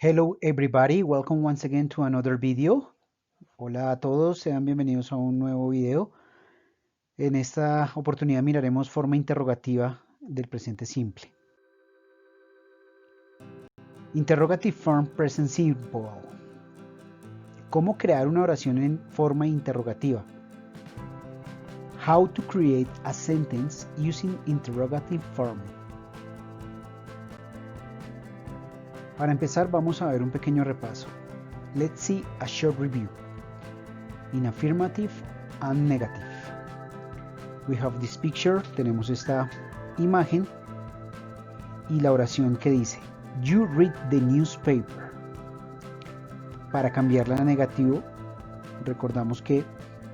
Hello everybody, welcome once again to another video. Hola a todos, sean bienvenidos a un nuevo video. En esta oportunidad miraremos forma interrogativa del presente simple. Interrogative form present simple. ¿Cómo crear una oración en forma interrogativa? How to create a sentence using interrogative form. Para empezar vamos a ver un pequeño repaso. Let's see a short review. In affirmative and negative. We have this picture, tenemos esta imagen y la oración que dice You read the newspaper. Para cambiarla a negativo, recordamos que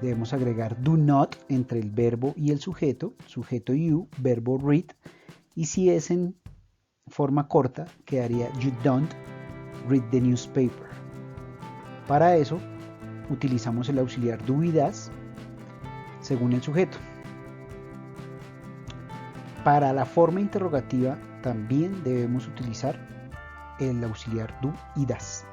debemos agregar do not entre el verbo y el sujeto you, verbo read, y si es en forma corta quedaría You don't read the newspaper. Para eso utilizamos el auxiliar do y das según el sujeto. Para la forma interrogativa también debemos utilizar el auxiliar do y das.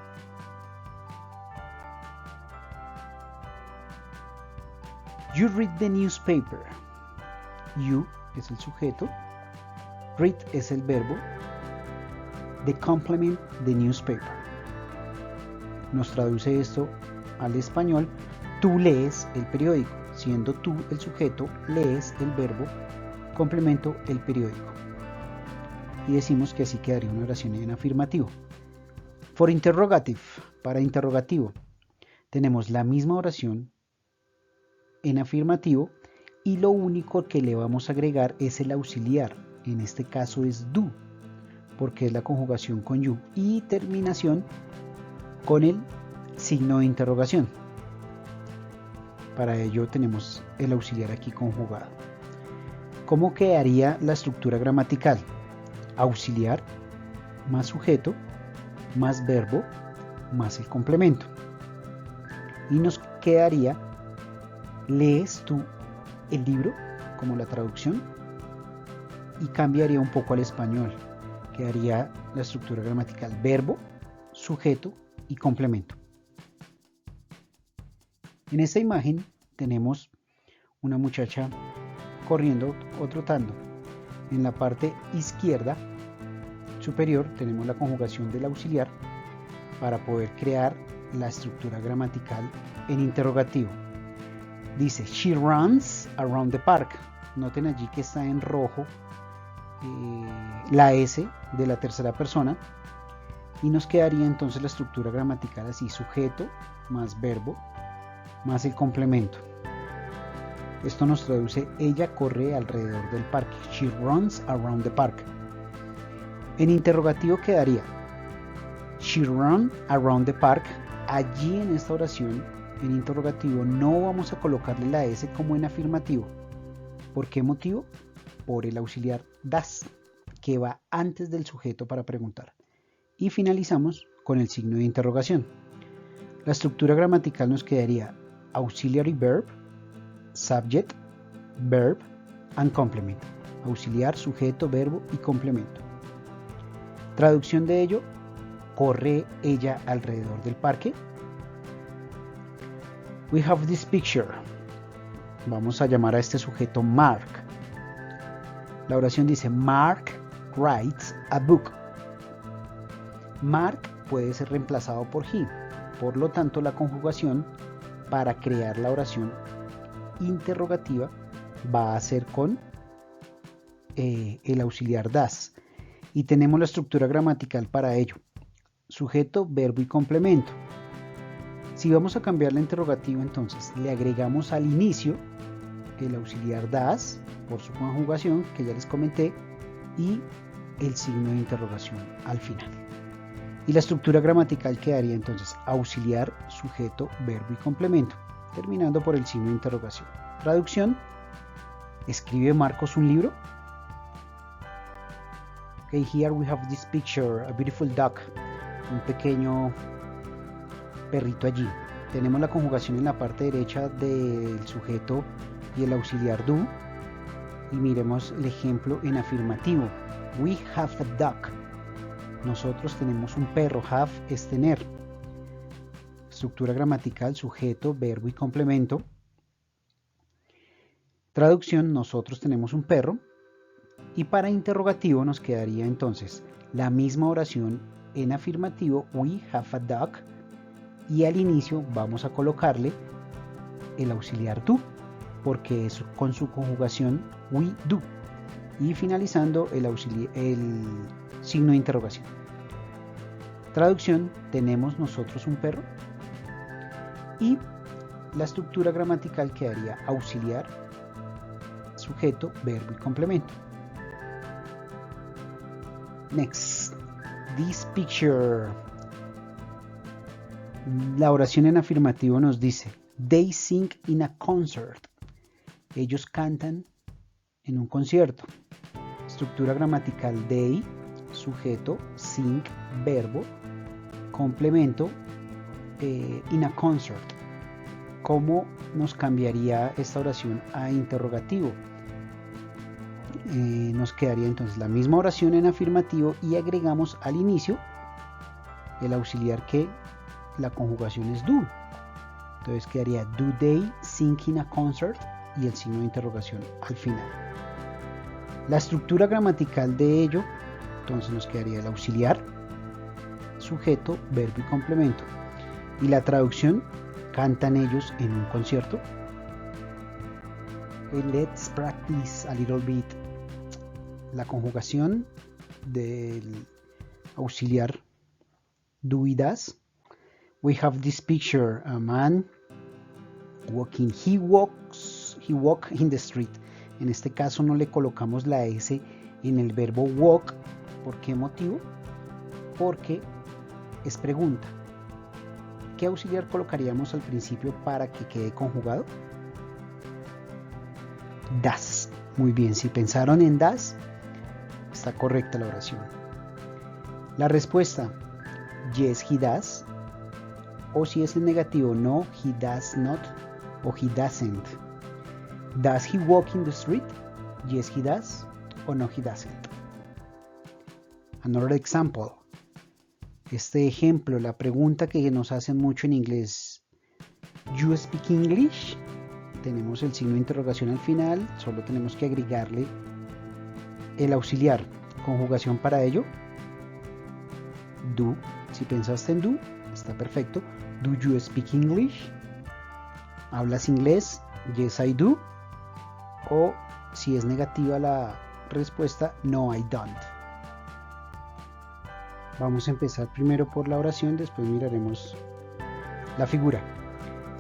You read the newspaper. You es el sujeto, read es el verbo, the complement the newspaper. Nos traduce esto al español, tú lees el periódico, siendo tú el sujeto, lees el verbo, complemento el periódico. Y decimos que así quedaría una oración en afirmativo. For interrogative, para interrogativo, tenemos la misma oración en afirmativo y lo único que le vamos a agregar es el auxiliar, en este caso es do, porque es la conjugación con you, y terminación con el signo de interrogación. Para ello tenemos el auxiliar aquí conjugado. ¿Cómo quedaría la estructura gramatical? Auxiliar más sujeto más verbo más el complemento. Y nos quedaría lees tú el libro como la traducción y cambiaría un poco al español. Quedaría la estructura gramatical verbo, sujeto y complemento. En esta imagen tenemos una muchacha corriendo o trotando. En la parte izquierda superior tenemos la conjugación del auxiliar para poder crear la estructura gramatical en interrogativo. Dice, she runs around the park. Noten allí que está en rojo la S de la tercera persona y nos quedaría entonces la estructura gramatical así, sujeto más verbo más el complemento. Esto nos traduce, ella corre alrededor del parque. She runs around the park. En interrogativo quedaría, she runs around the park. Allí en esta oración, en interrogativo, no vamos a colocarle la S como en afirmativo. ¿Por qué motivo? Por el auxiliar das, que va antes del sujeto para preguntar. Y finalizamos con el signo de interrogación. La estructura gramatical nos quedaría auxiliary verb, subject, verb and complement. Auxiliar, sujeto, verbo y complemento. Traducción de ello, corre ella alrededor del parque. We have this picture. Vamos a llamar a este sujeto Mark. La oración dice Mark writes a book. Mark puede ser reemplazado por he. Por lo tanto, la conjugación para crear la oración interrogativa va a ser con el auxiliar das. Y tenemos la estructura gramatical para ello. Sujeto, verbo y complemento. Si vamos a cambiar la interrogativa, entonces le agregamos al inicio el auxiliar das por su conjugación que ya les comenté y el signo de interrogación al final. Y la estructura gramatical quedaría entonces auxiliar, sujeto, verbo y complemento, terminando por el signo de interrogación. Traducción, ¿escribe Marcos un libro? Okay, here we have this picture, a beautiful duck, un pequeño perrito allí. Tenemos la conjugación en la parte derecha del sujeto y el auxiliar do. Y miremos el ejemplo en afirmativo. We have a duck. nosotros tenemos un perro. Have es tener. Estructura gramatical, sujeto, verbo y complemento. Traducción, nosotros tenemos un perro. Y para interrogativo nos quedaría entonces la misma oración en afirmativo, we have a dog. Y al inicio vamos a colocarle el auxiliar do, porque es con su conjugación we do. Y finalizando el signo de interrogación. Traducción, tenemos nosotros un perro. Y la estructura gramatical quedaría auxiliar, sujeto, verbo y complemento. Next, this picture. La oración en afirmativo nos dice, they sing in a concert. Ellos cantan en un concierto. Estructura gramatical, they, sujeto, sing, verbo, complemento, in a concert. ¿Cómo nos cambiaría esta oración a interrogativo? Nos quedaría entonces la misma oración en afirmativo y agregamos al inicio el auxiliar que la conjugación es do. Entonces quedaría do they sing in a concert y el signo de interrogación al final. La estructura gramatical de ello, entonces nos quedaría el auxiliar, sujeto, verbo y complemento. Y la traducción, cantan ellos en un concierto. Let's practice a little bit. La conjugación del auxiliar do y does. We have this picture, a man walking. He walk in the street. En este caso no le colocamos la S en el verbo walk. ¿Por qué motivo? Porque es pregunta. ¿Qué auxiliar colocaríamos al principio para que quede conjugado? Does. Muy bien, si pensaron en does, está correcta la oración. La respuesta, yes, he does. O si es en negativo, no, he does not, o he doesn't. Does he walk in the street? Yes, he does, o no, he doesn't. Another example. Este ejemplo, la pregunta que nos hacen mucho en inglés, you speak English? Tenemos el signo de interrogación al final, solo tenemos que agregarle el auxiliar. Conjugación para ello, do. Si pensaste en do, está perfecto. Do you speak English? ¿Hablas inglés? Yes, I do. O si es negativa la respuesta, no, I don't. Vamos a empezar primero por la oración, después miraremos la figura.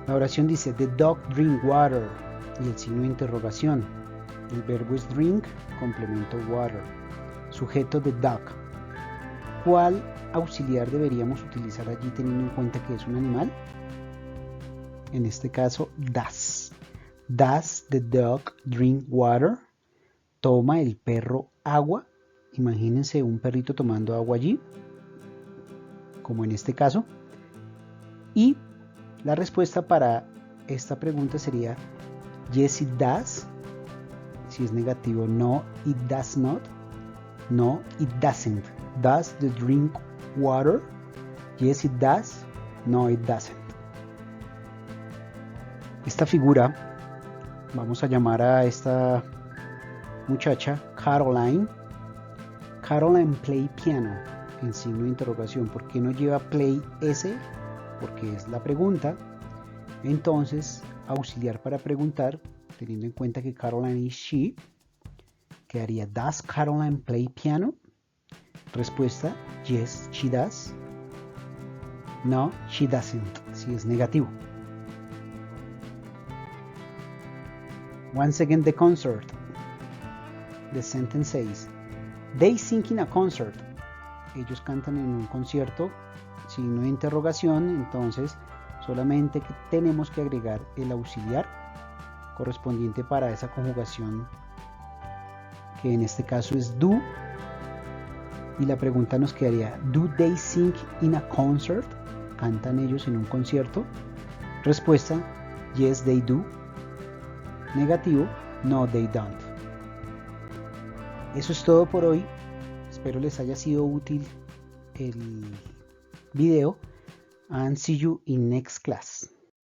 La oración dice, the dog drink water, y el signo de interrogación. El verbo es drink, complemento water. Sujeto de dog. ¿Cuál auxiliar deberíamos utilizar allí teniendo en cuenta que es un animal? En este caso, does. Does the dog drink water? ¿Toma el perro agua? Imagínense un perrito tomando agua allí, como en este caso. Y la respuesta para esta pregunta sería yes, it does. Si es negativo, no, it does not. No, it doesn't. Does the drink water? Yes, it does. No, it doesn't. Esta figura, vamos a llamar a esta muchacha Caroline. Caroline play piano, en signo de interrogación. ¿Por qué no lleva play S? Porque es la pregunta. Entonces, auxiliar para preguntar, teniendo en cuenta que Caroline es she, quedaría does Caroline play piano? Respuesta, yes, she does. No, she doesn't, si es negativo. Once again, the concert. The sentence says, they sing in a concert. Ellos cantan en un concierto, signo de interrogación, entonces solamente tenemos que agregar el auxiliar correspondiente para esa conjugación, que en este caso es do, y la pregunta nos quedaría, do they sing in a concert? ¿Cantan ellos en un concierto? Respuesta, yes, they do. Negativo, no, they don't. Eso es todo por hoy. Espero les haya sido útil el video, and see you in next class.